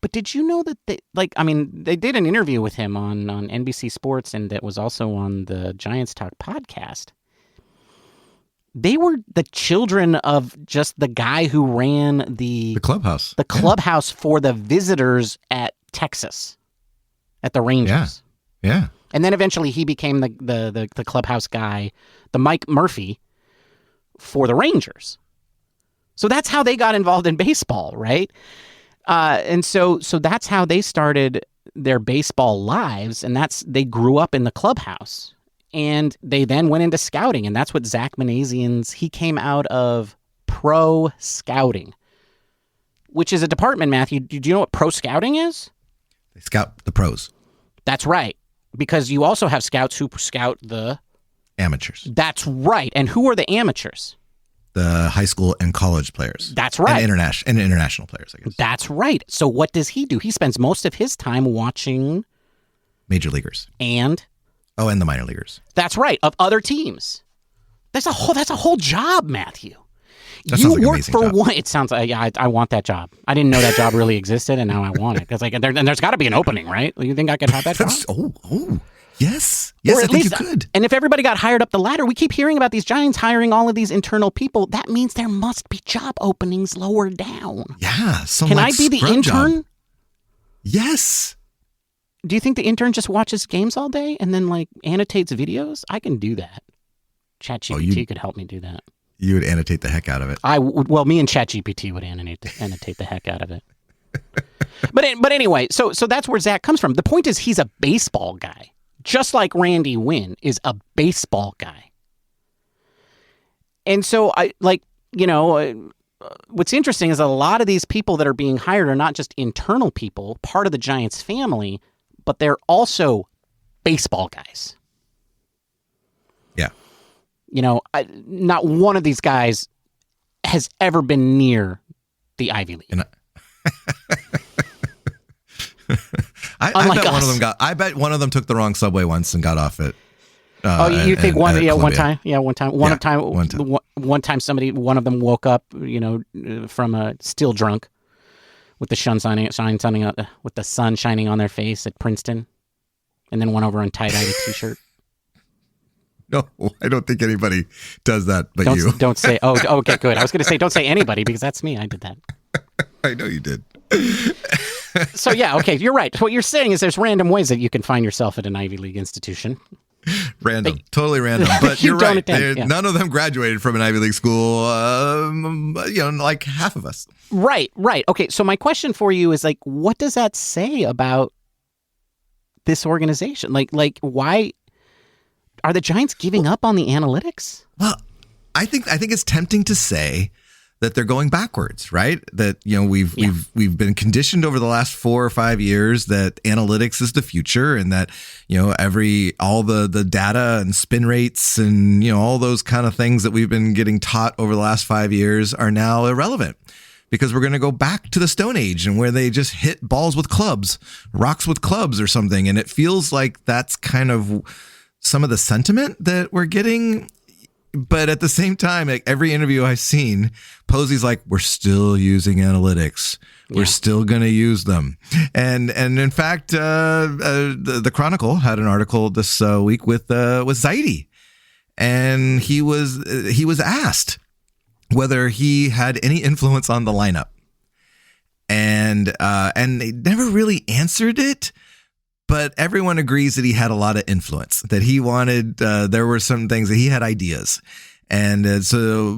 But did you know that they did an interview with him on NBC Sports and that was also on the Giants Talk podcast. They were the children of just the guy who ran the clubhouse. The clubhouse for the visitors at Texas, at the Rangers. Yeah. And then eventually he became the clubhouse guy, the Mike Murphy, for the Rangers. So that's how they got involved in baseball, right? And so that's how they started their baseball lives, and they grew up in the clubhouse. And they then went into scouting, and that's what Zach Manassian's, he came out of pro scouting, which is a department, Matthew. Do you know what pro scouting is? They scout the pros. That's right, because you also have scouts who scout the amateurs. That's right. And who are the amateurs? The high school and college players. That's right. And international players, I guess. That's right. So what does he do? He spends most of his time watching major leaguers. And the minor leaguers. That's right, of other teams. That's a whole job, Matthew. That you sounds like work amazing for job. one. It sounds like I want that job. I didn't know that job really existed, and now I want it because there's got to be an opening, right? You think I could have that job? Yes, or I at think least, you could. And if everybody got hired up the ladder, we keep hearing about these Giants hiring all of these internal people. That means there must be job openings lower down. Yeah. Can I be the intern? Job. Yes. Do you think the intern just watches games all day and then like annotates videos? I can do that. ChatGPT could help me do that. You would annotate the heck out of it. Me and ChatGPT would annotate the heck out of it. But anyway, so that's where Zach comes from. The point is he's a baseball guy. Just like Randy Wynn is a baseball guy. And so what's interesting is a lot of these people that are being hired are not just internal people, part of the Giants family, but they're also baseball guys. Yeah. Not one of these guys has ever been near the Ivy League. I bet one of them took the wrong subway once and got off it. You think one time? Yeah, one time. One time one of them woke up, from a still drunk with the sun shining on their face at Princeton. and then went over and tie-dyed a T-shirt? No, I don't think anybody does that but you. Don't say, oh, okay, good. I was going to say don't say anybody because that's me. I did that. I know you did. So, yeah, okay, you're right. What you're saying is there's random ways that you can find yourself at an Ivy League institution. Random, totally random. But you're right. None of them graduated from an Ivy League school, like half of us. Right. Okay, so my question for you is, like, what does that say about this organization? Like why are the Giants giving up on the analytics? Well, I think it's tempting to say that they're going backwards, right? That, we've been conditioned over the last 4 or 5 years that analytics is the future, and that, all the data and spin rates and, all those kind of things that we've been getting taught over the last 5 years are now irrelevant, because we're going to go back to the Stone Age and where they just hit balls with clubs, rocks with clubs or something. And it feels like that's kind of some of the sentiment that we're getting. But at the same time, like every interview I've seen, Posey's like, we're still using analytics. We're still going to use them. And in fact, the Chronicle had an article this week with Zaidi, and he was asked whether he had any influence on the lineup, and they never really answered it. But everyone agrees that he had a lot of influence, that he wanted, there were some things that he had ideas. And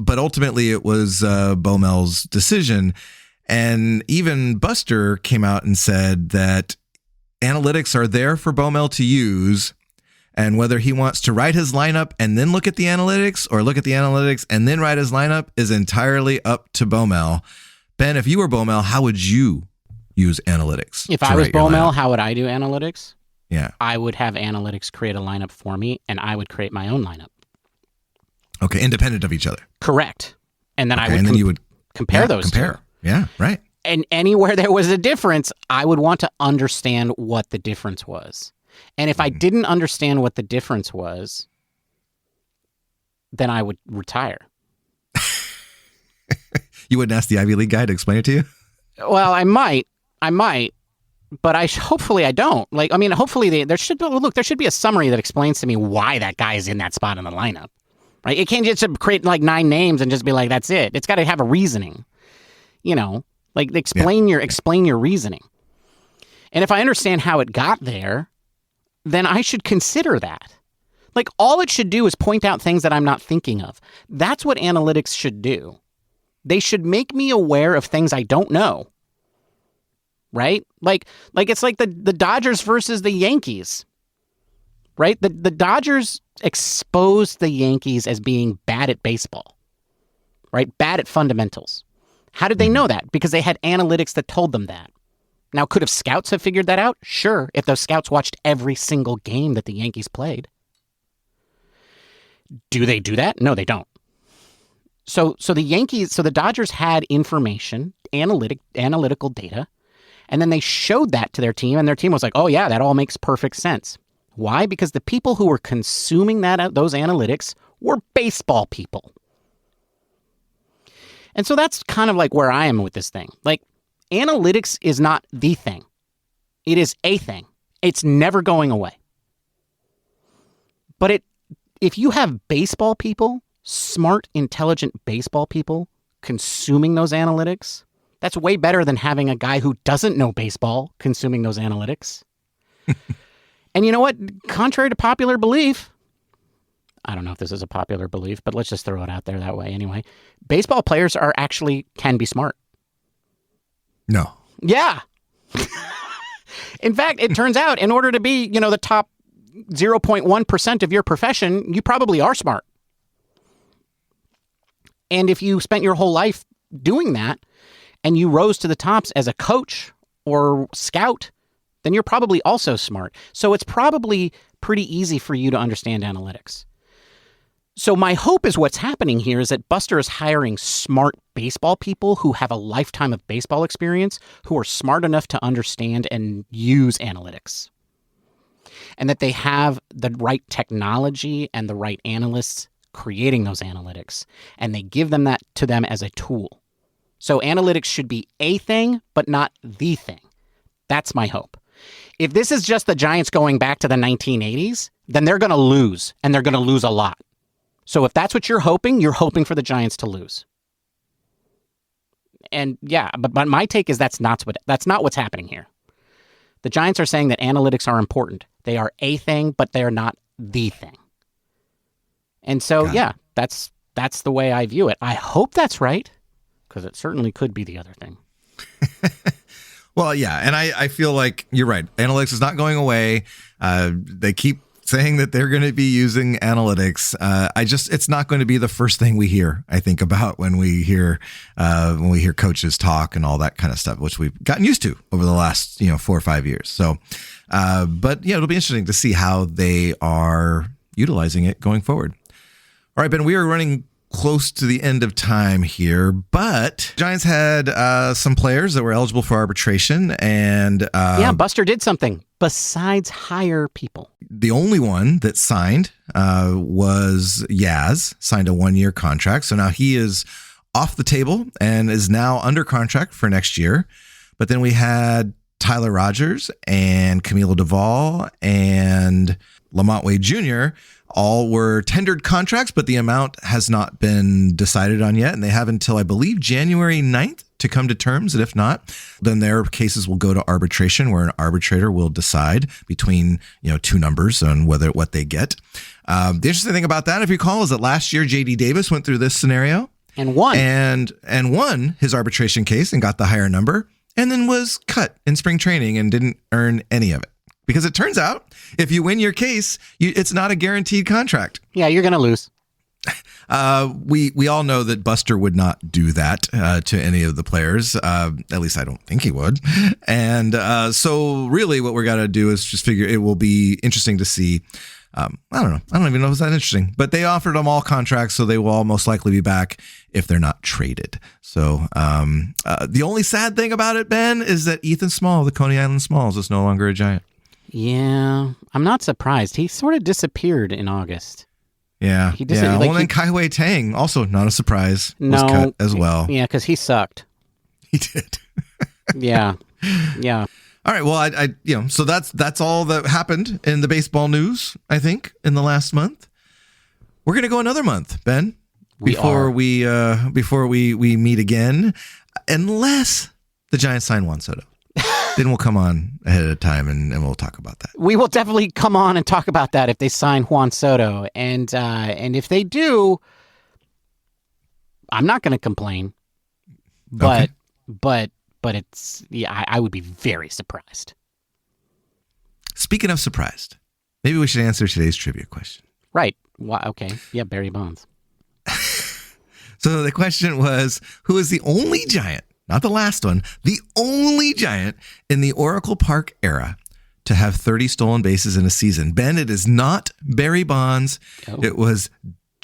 but ultimately it was Bo Mel's decision. And even Buster came out and said that analytics are there for Bo Mel to use. And whether he wants to write his lineup and then look at the analytics, or look at the analytics and then write his lineup, is entirely up to Bo Mel. Ben, if you were Bo Mel, how would you use analytics? If I was Bo Mel, how would I do analytics? Yeah. I would have analytics create a lineup for me, and I would create my own lineup. Okay, independent of each other. Correct. And then you would compare those two. Yeah, right. And anywhere there was a difference, I would want to understand what the difference was. And if I didn't understand what the difference was, then I would retire. You wouldn't ask the Ivy League guy to explain it to you? Well, I might, but hopefully I don't. Hopefully there should be a summary that explains to me why that guy is in that spot in the lineup, right? It can't just create 9 names and just be like, that's it. It's got to have a reasoning, explain your reasoning. And if I understand how it got there, then I should consider that. All it should do is point out things that I'm not thinking of. That's what analytics should do. They should make me aware of things I don't know. Right? It's like the Dodgers versus the Yankees. Right? The Dodgers exposed the Yankees as being bad at baseball. Right? Bad at fundamentals. How did they know that? Because they had analytics that told them that. Now, could have scouts have figured that out? Sure, if those scouts watched every single game that the Yankees played. Do they do that? No, they don't. So the Dodgers had information, analytical data, and then they showed that to their team, and their team was like, oh yeah, that all makes perfect sense. Why? Because the people who were consuming those analytics were baseball people. And so that's kind of where I am with this thing. Analytics is not the thing. It is a thing. It's never going away. But if you have baseball people, smart, intelligent baseball people consuming those analytics, that's way better than having a guy who doesn't know baseball consuming those analytics. And you know what? Contrary to popular belief, I don't know if this is a popular belief, but let's just throw it out there that way anyway. Baseball players can be smart. No. Yeah. In fact, it turns out in order to be, the top 0.1% of your profession, you probably are smart. And if you spent your whole life doing that and you rose to the tops as a coach or scout, then you're probably also smart. So it's probably pretty easy for you to understand analytics. So my hope is what's happening here is that Buster is hiring smart baseball people who have a lifetime of baseball experience, who are smart enough to understand and use analytics. And that they have the right technology and the right analysts creating those analytics. And they give them that to them as a tool. So analytics should be a thing, but not the thing. That's my hope. If this is just the Giants going back to the 1980s, then they're going to lose, and they're going to lose a lot. So if that's what you're hoping for the Giants to lose. And yeah, but my take is that's not what's happening here. The Giants are saying that analytics are important. They are a thing, but they're not the thing. And so, yeah, that's the way I view it. I hope that's right, because it certainly could be the other thing. Well, yeah, and I feel like you're right. Analytics is not going away. They keep saying that they're going to be using analytics. It's not going to be the first thing we hear, I think, about when we hear coaches talk and all that kind of stuff, which we've gotten used to over the last 4 or 5 years. So, but yeah, it'll be interesting to see how they are utilizing it going forward. All right, Ben, we are running close to the end of time here, but Giants had some players that were eligible for arbitration, and Buster did something besides hire people. The only one that signed was Yaz, signed a 1-year contract. So now he is off the table and is now under contract for next year. But then we had Tyler Rogers and Camilo Duvall and Lamont Wade Jr. All were tendered contracts, but the amount has not been decided on yet. And they have until, I believe, January 9th to come to terms. And if not, then their cases will go to arbitration, where an arbitrator will decide between, two numbers on what they get. The interesting thing about that, if you recall, is that last year, J.D. Davis went through this scenario. And won. And won his arbitration case and got the higher number, and then was cut in spring training and didn't earn any of it. Because it turns out, if you win your case, it's not a guaranteed contract. Yeah, you're going to lose. We all know that Buster would not do that to any of the players. At least I don't think he would. And so really what we're going to do is just figure it will be interesting to see. I don't know. I don't even know if it's that interesting. But they offered them all contracts, so they will all most likely be back if they're not traded. So the only sad thing about it, Ben, is that Ethan Small, the Coney Island Smalls, is no longer a Giant. Yeah, I'm not surprised. He sort of disappeared in August. Yeah. Well, then Kai Wei Tang, also not a surprise, was cut as well. Yeah, because he sucked. He did. Yeah. All right. Well, so that's all that happened in the baseball news, I think, in the last month. We're going to go another month, Ben, before we meet again, unless the Giants sign Juan Soto. Then we'll come on ahead of time and we'll talk about that. We will definitely come on and talk about that if they sign Juan Soto. And if they do, I'm not going to complain. But it's, I would be very surprised. Speaking of surprised, maybe we should answer today's trivia question. Right. Okay. Yeah, Barry Bonds. So the question was, who is the only Giant, not the last one, the only Giant in the Oracle Park era to have 30 stolen bases in a season? Ben, it is not Barry Bonds. Oh. It was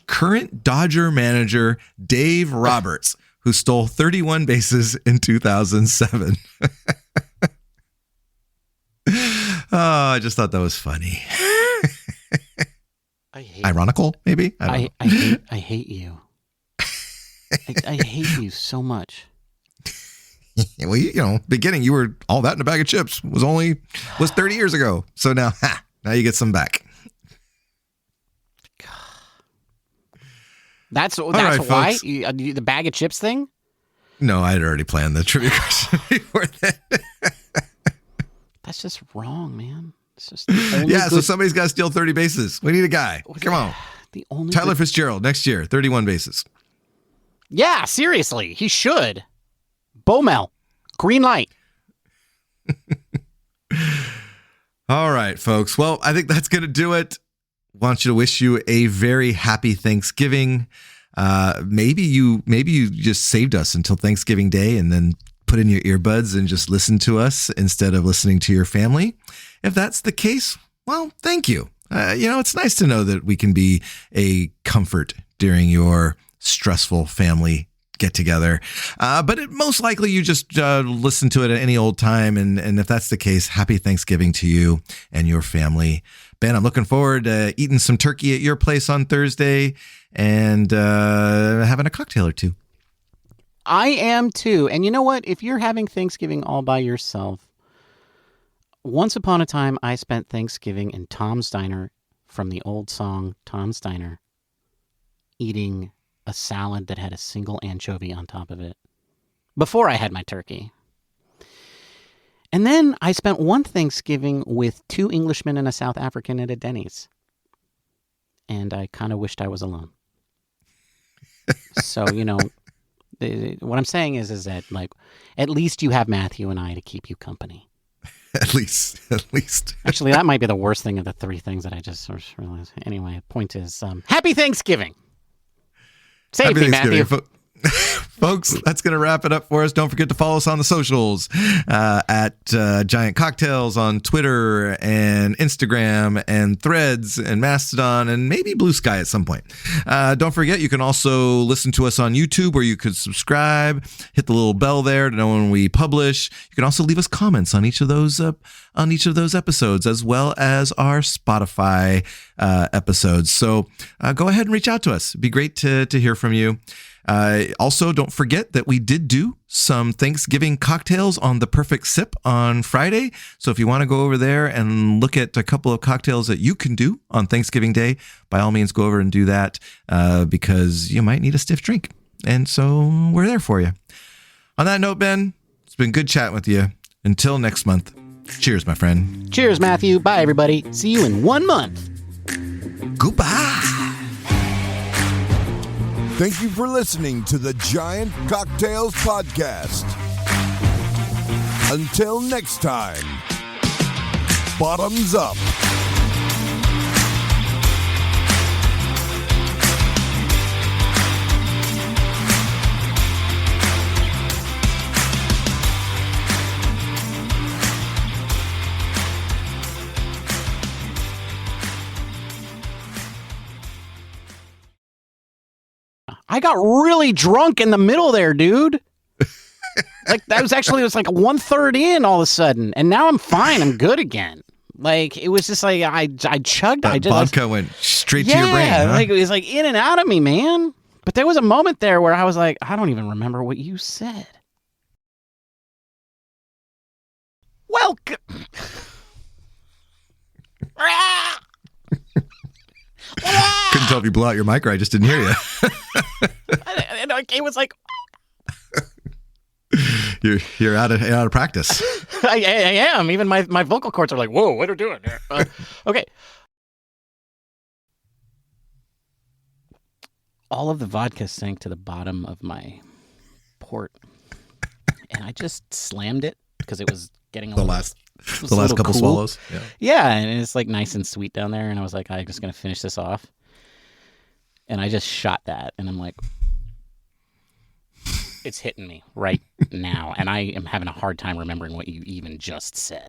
current Dodger manager Dave Roberts, who stole 31 bases in 2007. Oh, I just thought that was funny. Ironical, maybe? I hate you. I hate you so much. Well, beginning, you were all that in a bag of chips was 30 years ago. So now you get some back. That's right, why the bag of chips thing. No, I had already planned the trivia question before that. That's just wrong, man. It's just so somebody's got to steal 30 bases. We need a guy. Come on, Tyler Fitzgerald next year, 31 bases. Yeah, seriously, he should. Bomel, green light. All right, folks. Well, I think that's going to do it. Want you to wish you a very happy Thanksgiving. Maybe you just saved us until Thanksgiving Day and then put in your earbuds and just listen to us instead of listening to your family. If that's the case, well, thank you. It's nice to know that we can be a comfort during your stressful family get together. But most likely you just listen to it at any old time. And if that's the case, happy Thanksgiving to you and your family. Ben, I'm looking forward to eating some turkey at your place on Thursday and having a cocktail or two. I am too. And you know what? If you're having Thanksgiving all by yourself, Once upon a time, I spent Thanksgiving in Tom's Diner from the old song Tom's Diner, eating a salad that had a single anchovy on top of it before I had my turkey. And then I spent one Thanksgiving with 2 Englishmen and a South African at a Denny's. And I kind of wished I was alone. So, what I'm saying is that, like, at least you have Matthew and I to keep you company. At least. Actually, that might be the worst thing of the 3 things that I just sort of realized. Anyway, the point is, happy Thanksgiving. Save me, Matthew. Folks, that's going to wrap it up for us. Don't forget to follow us on the socials at Giant Cocktails on Twitter and Instagram and Threads and Mastodon and maybe Blue Sky at some point. Don't forget, you can also listen to us on YouTube where you could subscribe, hit the little bell there to know when we publish. You can also leave us comments on each of those episodes, as well as our Spotify episodes. So go ahead and reach out to us. It'd be great to hear from you. Also, don't forget that we did do some Thanksgiving cocktails on The Perfect Sip on Friday. So if you want to go over there and look at a couple of cocktails that you can do on Thanksgiving Day, by all means, go over and do that because you might need a stiff drink. And so we're there for you. On that note, Ben, it's been good chatting with you. Until next month. Cheers, my friend. Cheers, Matthew. Bye, everybody. See you in 1 month. Goodbye. Thank you for listening to the Giant Cocktails Podcast. Until next time, bottoms up. I got really drunk in the middle there, dude. Like that was like 1/3 in all of a sudden, and now I'm fine. I'm good again. Like it was just like I chugged. That vodka went straight to your brain. Yeah, huh? like it was like in and out of me, man. But there was a moment there where I was like, I don't even remember what you said. Welcome. Couldn't tell if you blew out your mic or I just didn't hear you. It was like you're out of practice. I am. Even my vocal cords are like, whoa, what are you doing there? Okay. All of the vodka sank to the bottom of my port, and I just slammed it because it was getting the last couple cool. swallows. Yeah, and it's like nice and sweet down there, and I was like, I'm just gonna finish this off, and I just shot that, and I'm like, it's hitting me right now, and I am having a hard time remembering what you even just said.